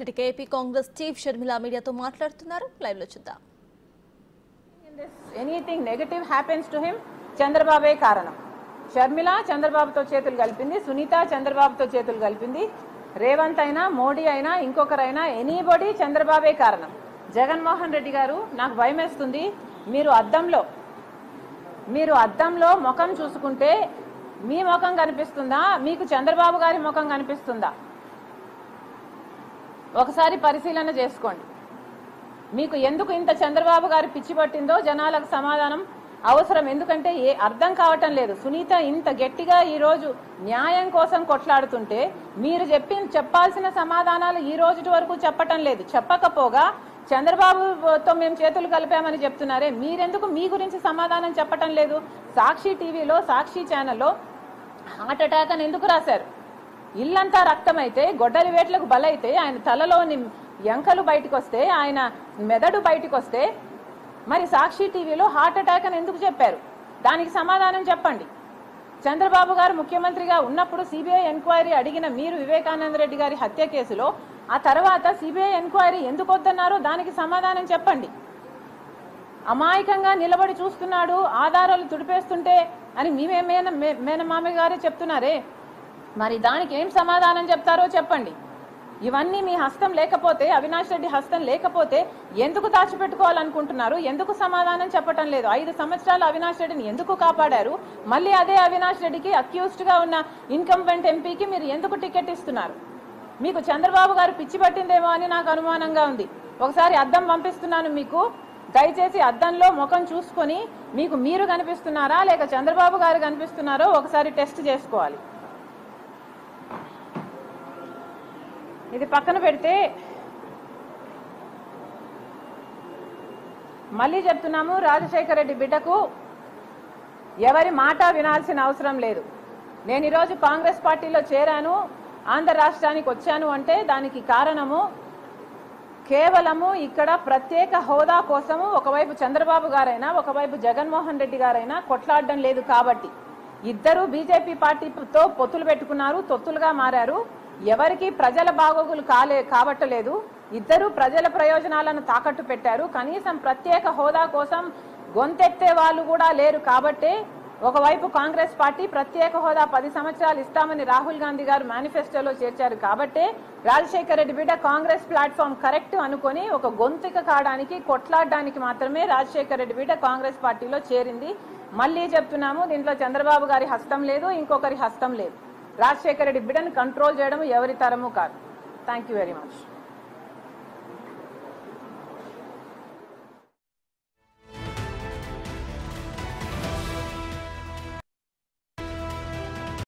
AP Congress chief Sharmila మీడియాతో మాట్లాడుతున్నారు. Live లో చూద్దాం. Anything negative happens to him చంద్రబాబే కారణం. షర్మిల చంద్రబాబుతో చేతులు కలిపింది, సునీత చంద్రబాబుతో చేతులు కలిపింది, రేవంత్ అయినా మోడీ అయినా ఇంకొకరైనా ఎనీబడి చంద్రబాబే కారణం. జగన్మోహన్ రెడ్డి గారు నాకు భయమేస్తుంది. మీరు అద్దంలో ముఖం చూసుకుంటే మీ ముఖం కనిపిస్తుందా, మీకు చంద్రబాబు గారి ముఖం కనిపిస్తుందా? ఒకసారి పరిశీలన చేసుకోండి. మీకు ఎందుకు ఇంత చంద్రబాబు గారి పిచ్చి పట్టిందో జనాలకు సమాధానం అవసరం. ఎందుకంటే అర్థం కావటం లేదు. సునీత ఇంత గట్టిగా ఈరోజు న్యాయం కోసం కొట్లాడుతుంటే మీరు చెప్పాల్సిన సమాధానాలు ఈ రోజు వరకు చెప్పటం లేదు. చెప్పకపోగా చంద్రబాబుతో మేము చేతులు కలిపామని చెప్తున్నారే, మీరెందుకు మీ గురించి సమాధానం చెప్పటం లేదు? సాక్షి టీవీలో, సాక్షి ఛానల్లో హార్ట్ అటాక్ అని ఎందుకు రాశారు? ఇల్లంతా రక్తమైతే, గొడ్డలి వేట్లకు బలైతే, ఆయన తలలోని ఎంకలు బయటకు వస్తే, ఆయన మెదడు బయటకు వస్తే, మరి సాక్షి టీవీలో హార్ట్ అటాక్ అని ఎందుకు చెప్పారు? దానికి సమాధానం చెప్పండి. చంద్రబాబు గారు ముఖ్యమంత్రిగా ఉన్నప్పుడు సిబిఐ ఎంక్వైరీ అడిగిన మీరు వివేకానంద రెడ్డి గారి హత్య కేసులో ఆ తర్వాత సిబిఐ ఎంక్వైరీ ఎందుకు వద్దన్నారో దానికి సమాధానం చెప్పండి. అమాయకంగా నిలబడి చూస్తున్నాడు, ఆధారాలు తుడిపేస్తుంటే అని మేనమామ గారే చెప్తున్నారే, మరి దానికి ఏం సమాధానం చెప్తారో చెప్పండి. ఇవన్నీ మీ హస్తం లేకపోతే, అవినాష్ రెడ్డి హస్తం లేకపోతే ఎందుకు దాచిపెట్టుకోవాలనుకుంటున్నారు? ఎందుకు సమాధానం చెప్పటం లేదు? 5 సంవత్సరాలు అవినాష్ రెడ్డిని ఎందుకు కాపాడారు? మళ్ళీ అదే అవినాష్ రెడ్డికి అక్యూజ్డ్ గా ఉన్న ఇన్కంబెంట్ ఎంపీకి మీరు ఎందుకు టికెట్ ఇస్తున్నారు? మీకు చంద్రబాబు గారు పిచ్చి పట్టిందేమో అని నాకు అనుమానంగా ఉంది. ఒకసారి అద్దం పంపిస్తున్నాను మీకు. దయచేసి అద్దంలో ముఖం చూసుకొని మీకు మీరు కనిపిస్తున్నారా లేక చంద్రబాబు గారు కనిపిస్తున్నారో ఒకసారి టెస్ట్ చేసుకోవాలి. ఇది పక్కన పెడితే మళ్ళీ చెప్తున్నాము, రాజశేఖర రెడ్డి బిడ్డకు ఎవరి మాట వినాల్సిన అవసరం లేదు. నేను ఈరోజు కాంగ్రెస్ పార్టీలో చేరాను, ఆంధ్ర రాష్ట్రానికి వచ్చాను అంటే దానికి కారణము కేవలము ఇక్కడ ప్రత్యేక హోదా కోసము ఒకవైపు చంద్రబాబు గారైనా ఒకవైపు జగన్మోహన్ రెడ్డి గారైనా కొట్లాడడం లేదు కాబట్టి. ఇద్దరు బీజేపీ పార్టీతో పొత్తులు పెట్టుకున్నారు, తొత్తులుగా మారారు. ఎవరికి ప్రజల బాగోగులు కావట్లేదు. ఇద్దరు ప్రజల ప్రయోజనాలను తాకట్టు పెట్టారు. కనీసం ప్రత్యేక హోదా కోసం గొంతెత్తే వాళ్ళు కూడా లేరు. కాబట్టే ఒకవైపు కాంగ్రెస్ పార్టీ ప్రత్యేక హోదా 10 సంవత్సరాలు ఇస్తామని రాహుల్ గాంధీ గారు మేనిఫెస్టోలో చేర్చారు. కాబట్టే రాజశేఖర రెడ్డి బిడ్డ కాంగ్రెస్ ప్లాట్ఫామ్ కరెక్ట్ అనుకొని ఒక గొంతుక కావడానికి, కొట్లాడడానికి మాత్రమే రాజశేఖర రెడ్డి బిడ్డ కాంగ్రెస్ పార్టీలో చేరింది. మళ్ళీ చెప్తున్నాము, దీంట్లో చంద్రబాబు గారి హస్తం లేదు, ఇంకొకరి హస్తం లేదు. రాజశేఖర రెడ్డి బిడ్డను కంట్రోల్ చేయడం ఎవరి తరము కాదు. Thank you very much.